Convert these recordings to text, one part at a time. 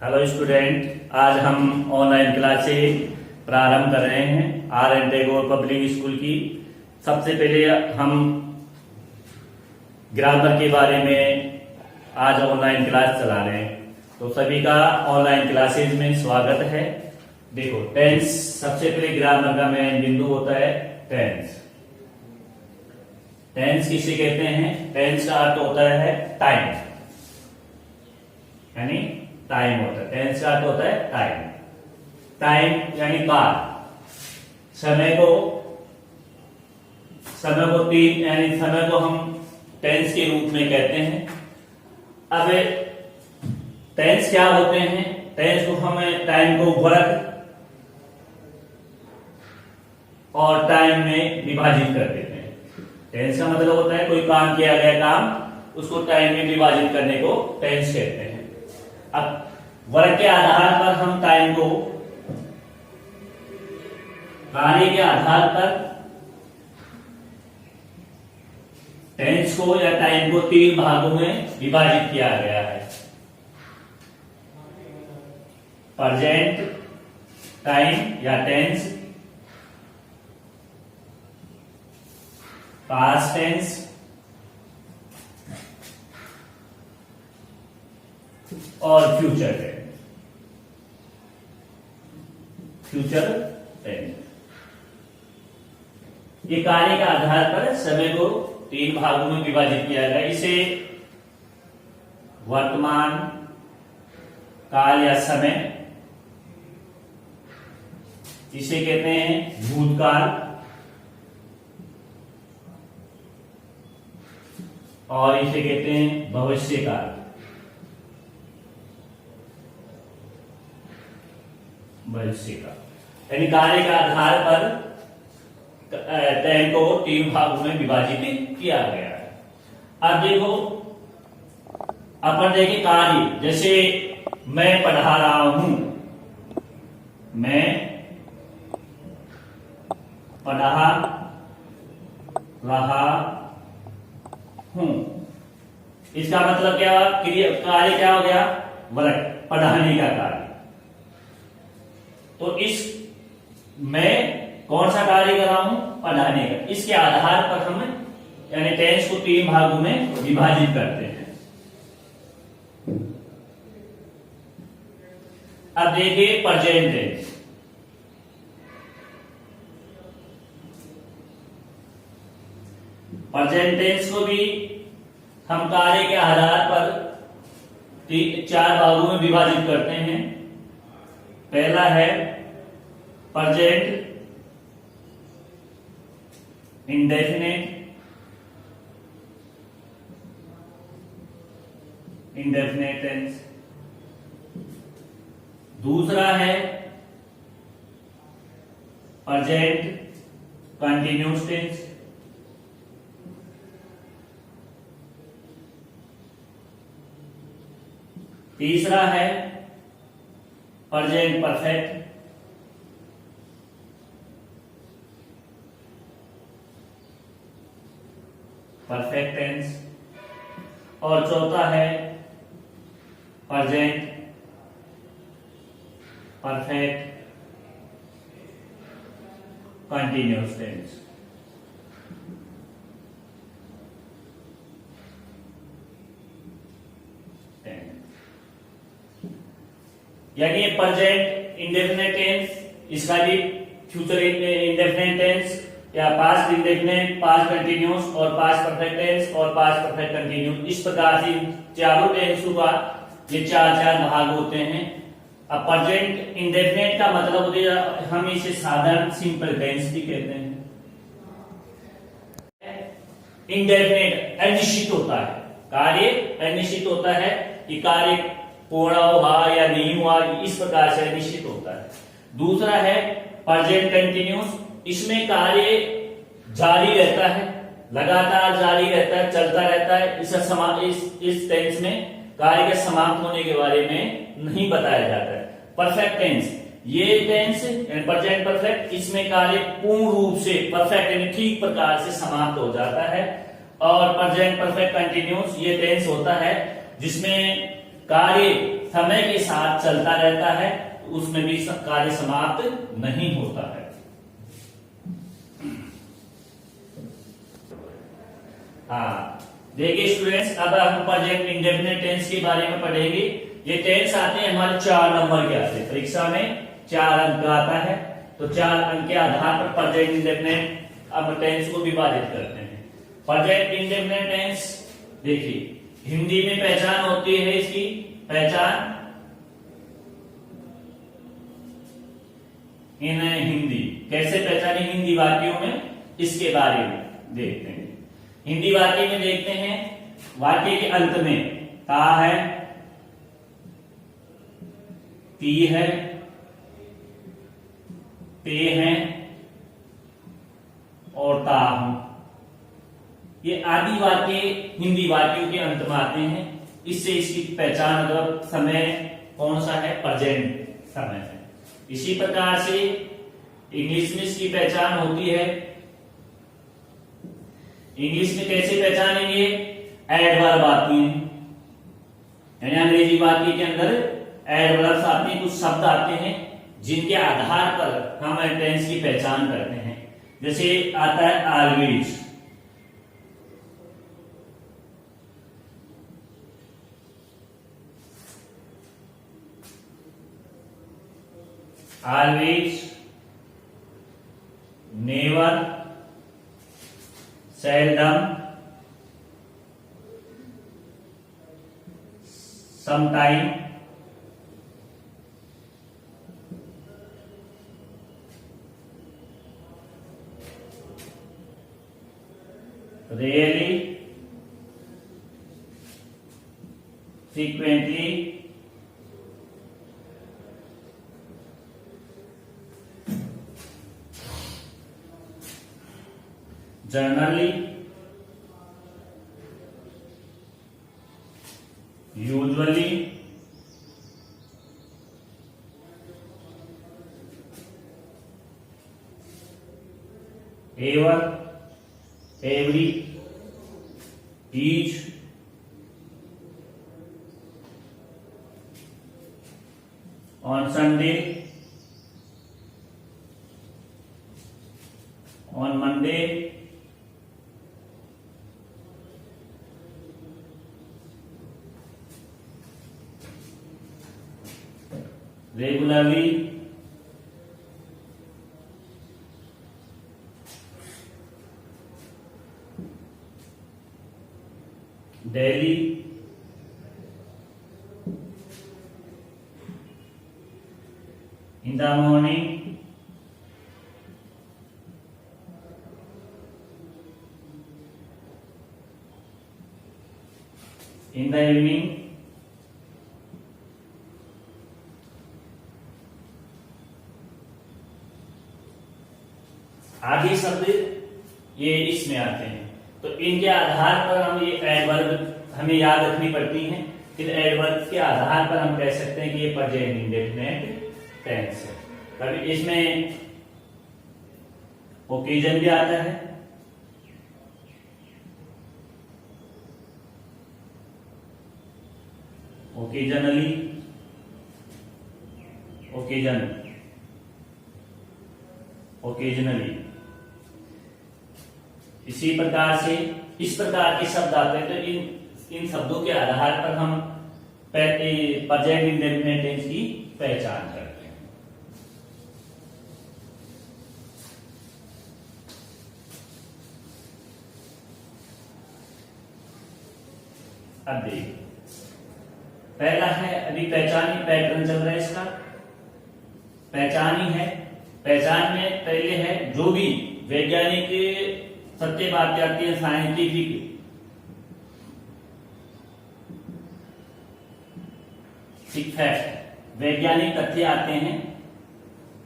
Hello student, आज हम online classes प्रारंभ कर रहे हैं R.N. टैगोर पब्लिक स्कूल की। सबसे पहले हम ग्रामर के बारे में आज ऑनलाइन क्लास चला रहे हैं, तो सभी का ऑनलाइन क्लासेस में स्वागत है। देखो, टेंस सबसे पहले ग्रामर का मेन बिंदु होता है टेंस। टेंस किसे कहते हैं? टेंस का अर्थ होता है टाइम, यानी टाइम होता है। टेंस का अर्थ होता है टाइम। टाइम यानी काल। समय को तीन यानी समय को हम टेंस के रूप में कहते हैं। अब टेंस क्या होते हैं? टेंस को हमें टाइम को वर्क और टाइम में विभाजित कर देते हैं। टेंस का मतलब होता है कोई काम किया गया काम, उसको टाइम में विभाजित करने को टेंस कहते हैं। अब वर्क के आधार पर हम टाइम को, कार्य के आधार पर टेंस को या टाइम को तीन भागों में विभाजित किया गया है। प्रेजेंट टाइम या टेंस, पास्ट टेंस और फ्यूचर टेंस। फ्यूचर टेंस ये कार्य के आधार पर समय को तीन भागों में विभाजित किया गया। इसे वर्तमान काल या समय, इसे कहते हैं भूतकाल, और इसे कहते हैं भविष्यकाल। यानी कार्य के आधार पर टाइम को तीन भागों में विभाजित किया गया है। अब देखो, अपन देखें कार्य, जैसे मैं पढ़ा रहा हूं, मैं पढ़ा रहा हूं, इसका मतलब क्या? कार्य क्या हो गया? वर्क, पढ़ाने का कार्य। तो इस मैं कौन सा कार्य कर रहा हूं? पढ़ाने का। इसके आधार पर हम यानी टेंस को तीन भागों में विभाजित करते हैं। अब देखिए प्रेजेंट टेंस। प्रेजेंट टेंस को भी हम कार्य के आधार पर चार भागों में विभाजित करते हैं। पहला है प्रेजेंट इंडेफिनिट टेंस। दूसरा है प्रेजेंट कंटिन्यूअस टेंस। तीसरा है प्रेजेंट परफेक्ट। टेंस। और चौथा है प्रेजेंट परफेक्ट कंटिन्यूअस टेंस। यानी प्रेजेंट इंडेफिनिट टेंस, इसका भी फ्यूचर इंडेफिनिट टेंस या पास्ट इंडेफिनिट, पास्ट कंटिन्यूअस और पास्ट परफेक्ट टेंस और पास्ट परफेक्ट कंटिन्यूअस। इस प्रकार से चारों टेंसों का ये चार भाग होते हैं। अब प्रेजेंट इंडेफिनिट का मतलब होता है, हम इसे साधारण सिंपल टेंस भी कहते हैं। इंडेफिनिट अनिश्चित होता है, कार्य अनिश्चित होता है कि कार्य पूर्ण हुआ या नहीं हुआ, इस प्रकार से निश्चित होता है। दूसरा है प्रेजेंट कंटिन्यूअस, इसमें कार्य जारी रहता है, लगातार जारी रहता है, चलता रहता है। इस टेंस में कार्य के समाप्त होने के बारे में नहीं बताया जाता है। परफेक्ट टेंस, ये टेंस प्रेजेंट परफेक्ट, इसमें कार्य पूर्ण रूप से परफेक्ट यानी ठीक प्रकार से समाप्त हो जाता है। और प्रेजेंट परफेक्ट कंटिन्यूअस ये टेंस होता है जिसमें कार्य समय के साथ चलता रहता है, तो उसमें भी कार्य समाप्त नहीं होता है। हाँ, देखिए स्टूडेंट्स, अब हम प्रेजेंट इंडेफिनिट टेंस के बारे में पढ़ेंगे। ये टेंस आते हैं हमारे 4 नंबर के आते हैं, परीक्षा में 4 अंक का आता है। तो 4 अंक के आधार पर प्रेजेंट इंडेफिनिट अब टेंस को विभाजित करते हैं। प्रेजेंट इंडेफिनिट टेंस देखिए, हिंदी में पहचान होती है, इसकी पहचान इन हिंदी कैसे पहचाने हिंदी वाक्यों में, इसके बारे में देखते हैं। हिंदी वाक्य में देखते हैं, वाक्य के अंत में ता है, ती है, ते हैं और ता हूं, ये आदि वाक्य हिंदी वाक्यों के अंत में आते हैं। इससे इसकी पहचान अगर समय कौन सा है, प्रेजेंट समय है। इसी प्रकार से इंग्लिश में इसकी पहचान होती है। इंग्लिश में कैसे पहचानेंगे, एडवर्ब आती हैं, यानी अंग्रेजी वाक्य के अंदर एडवर्ब्स आते हैं, कुछ शब्द आते हैं जिनके आधार पर हम टेंस की पहचान करते हैं। जैसे आता है always, always, never, seldom, sometime, rarely, frequently, generally, usually, ever, every, each, on Sunday, on Monday, regularly, daily, in the morning, in the evening, आदि शब्द ये इसमें आते हैं। तो इनके आधार पर हम ये एडवर्ब हमें याद रखनी पड़ती हैं। इन एडवर्ब के आधार पर हम कह सकते हैं कि ये प्रेजेंट इंडेफिनिट टेंस है। कभी इसमें ओकेजन भी आता है, ओकेजनली, ओकेजन, ओकेजनली। इसी प्रकार से इस प्रकार के शब्द आते हैं। तो इन शब्दों के आधार पर हम प्रेजेंट इंडेफिनिट टेंस की पहचान करते हैं। अब देखिए, पहला है, अभी पहचानी पैटर्न चल रहा है इसका, पहचानी है। पहचान में पहले है जो भी वैज्ञानिक सत्य बातें आती है, साइंटिफिक फैक्ट, वैज्ञानिक तथ्य आते हैं,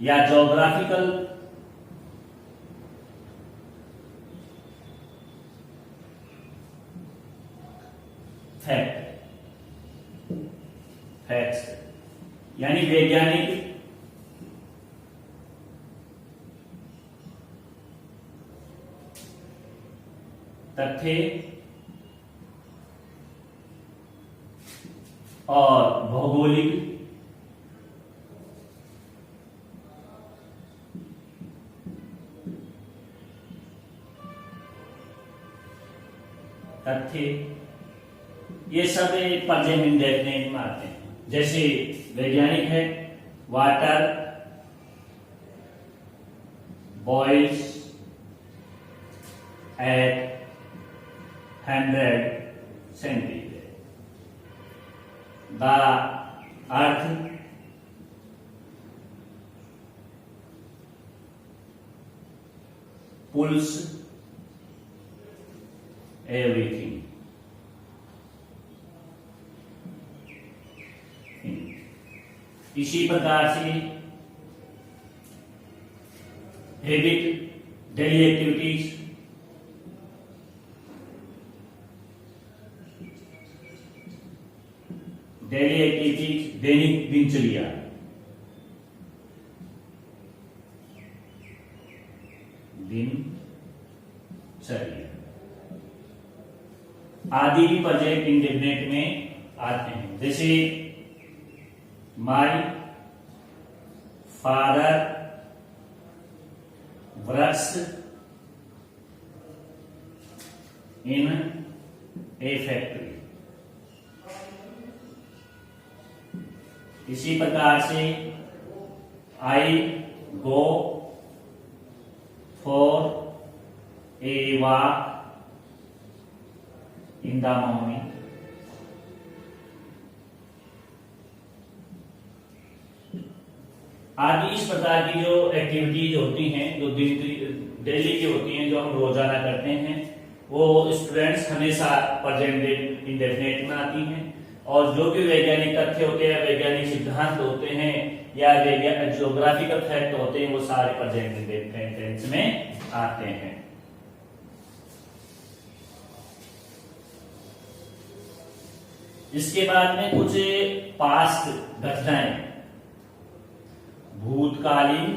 या ज्योग्राफिकल फैक्ट्स, यानी वैज्ञानिक तथ्य और भौगोलिक तथ्य, ये सब प्रेजेंट इंडेफिनिट में आते हैं। जैसे वैज्ञानिक है, water boils at 100 centigrade, the earth pulls everything. इसी प्रकार से हैबिट, डेली एक्टिविटीज, दैनिक दिनचर्या, आदि भी प्रेजेंट इंडेफिनिट में आते हैं। जैसे my father works in a factory. इसी प्रकार से I go for a walk in the morning. आदि इस प्रकार की जो एक्टिविटीज होती हैं, जो डेली की होती हैं, जो हम रोजाना करते हैं, वो स्टूडेंट्स हमेशा प्रेजेंट इंडेफिनिट में आती हैं। और जो भी वैज्ञानिक तथ्य होते हैं, वैज्ञानिक सिद्धांत होते हैं या ज्योग्राफिकल फैक्ट होते हैं, वो सारे प्रेजेंट इंडेफिनिट टेंस में आते हैं। इसके बाद में कुछ पास्ट घटनाएं, भूतकालीन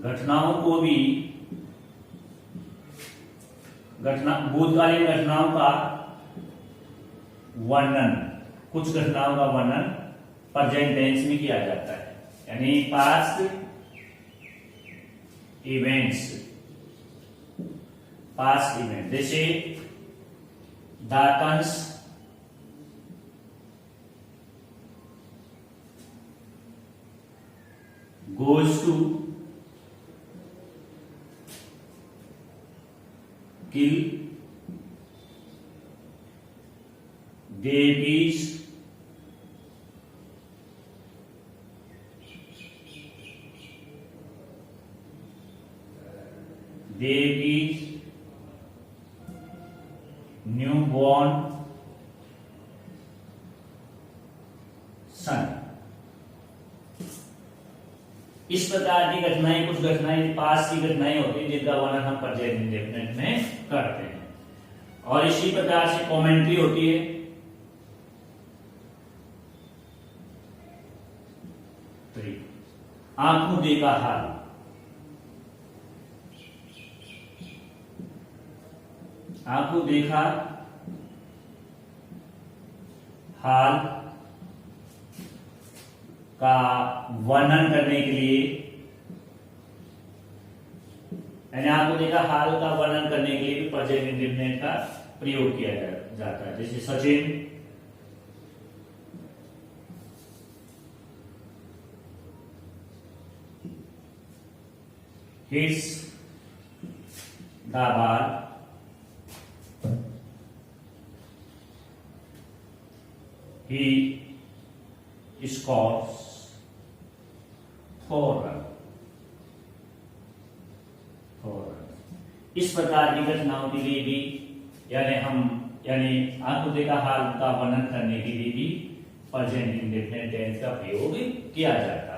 घटनाओं को भी भूतकालीन घटनाओं का वर्णन, कुछ घटनाओं का वर्णन प्रेजेंट टेंस में किया जाता है। यानी पास्ट इवेंट्स, जैसे दातंस goes to kill babies newborn son। इस प्रकार की घटनाएं, कुछ घटनाएं पास की घटनाएं होती हैं जिनका वर्णन हम प्रेजेंट इंडेफिनिट में करते हैं। और इसी प्रकार से कमेंट्री होती है। आंखों देखा हाल, आंखों देखा हाल का वर्णन करने के लिए, यानी आंखों देखा हाल का वर्णन करने के लिए भी प्रेजेंट इंडेफिनिट का प्रयोग किया जाता है। जैसे Sachin hits the ball, he scores 4 runs। इस प्रकार की घटनाओं के लिए भी यानी आंखों देखा हाल का वर्णन करने के लिए भी प्रेजेंट इंडेफिनिट टेंस का प्रयोग किया जाता है।